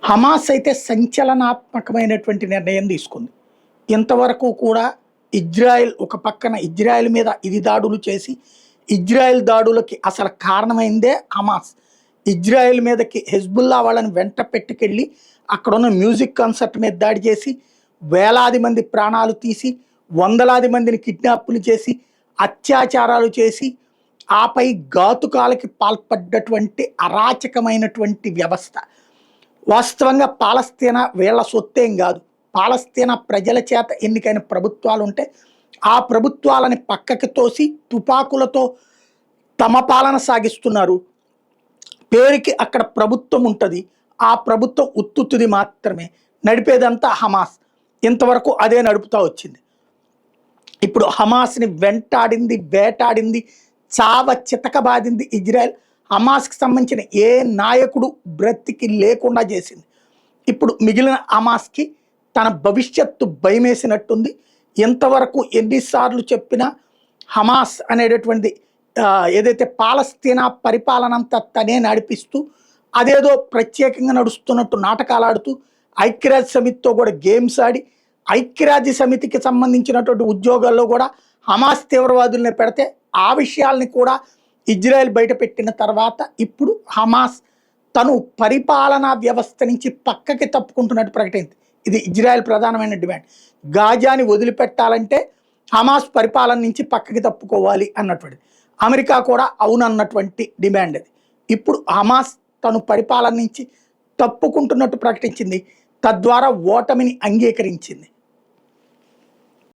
Hamas అయితే సంచలనాత్మకమైనటువంటి నిర్ణయం తీసుకుంది. ఇంతవరకు కూడా ఇజ్రాయెల్ ఒక పక్కన ఇజ్రాయెల్ మీద ఇది దాడులు చేసి, ఇజ్రాయెల్ దాడులకి అసలు కారణమైందే హమాస్. ఇజ్రాయెల్ మీదకి హెజ్బుల్లా వాళ్ళని వెంట పెట్టుకెళ్ళి అక్కడున్న మ్యూజిక్ కాన్సర్ట్ మీద దాడి చేసి, వేలాది మంది ప్రాణాలు తీసి, వందలాది మందిని కిడ్నాప్లు చేసి, అత్యాచారాలు చేసి, ఆపై ఘాతుకాలకి పాల్పడ్డటువంటి అరాచకమైనటువంటి వ్యవస్థ. వాస్తవంగా పాలస్తీనా వీళ్ళ సొత్తేం కాదు. పాలస్తీనా ప్రజల చేత ఎన్నికైన ప్రభుత్వాలు ఉంటే ఆ ప్రభుత్వాలని పక్కకి తోసి తుపాకులతో తమ పాలన సాగిస్తున్నారు. పేరుకి అక్కడ ప్రభుత్వం ఉంటుంది. ఆ ప్రభుత్వం ఉత్తుత్తుది మాత్రమే, నడిపేదంతా హమాస్. ఇంతవరకు అదే నడుపుతూ వచ్చింది. ఇప్పుడు హమాస్ని వెంటాడింది, వేటాడింది, చావ చితకబాదింది ఇజ్రాయెల్. హమాస్కి సంబంధించిన ఏ నాయకుడు బ్రతికి లేకుండా చేసింది. ఇప్పుడు మిగిలిన హమాస్కి తన భవిష్యత్తు భయమేసినట్టుంది. ఎంతవరకు ఎన్నిసార్లు చెప్పినా హమాస్ అనేటటువంటిది ఏదైతే పాలస్తీనా పరిపాలన అంతా తనే నడిపిస్తూ అదేదో ప్రత్యేకంగా నడుస్తున్నట్టు నాటకాలు ఆడుతూ ఐక్యరాజ్య సమితితో కూడా గేమ్స్ ఆడి ఐక్యరాజ్య సమితికి సంబంధించినటువంటి ఉద్యోగాల్లో కూడా హమాస్ తీవ్రవాదుల్ని పెడితే ఆ విషయాల్ని కూడా ఇజ్రాయెల్ బయటపెట్టిన తర్వాత ఇప్పుడు హమాస్ తను పరిపాలనా వ్యవస్థ నుంచి పక్కకి తప్పుకుంటున్నట్టు ప్రకటించింది. ఇది ఇజ్రాయెల్ ప్రధానమైన డిమాండ్. గాజాని వదిలిపెట్టాలంటే హమాస్ పరిపాలన నుంచి పక్కకి తప్పుకోవాలి అన్నటువంటి అమెరికా కూడా అవునన్నటువంటి డిమాండ్ అది. ఇప్పుడు హమాస్ తను పరిపాలన నుంచి తప్పుకుంటున్నట్టు ప్రకటించింది. తద్వారా ఓటమిని అంగీకరించింది.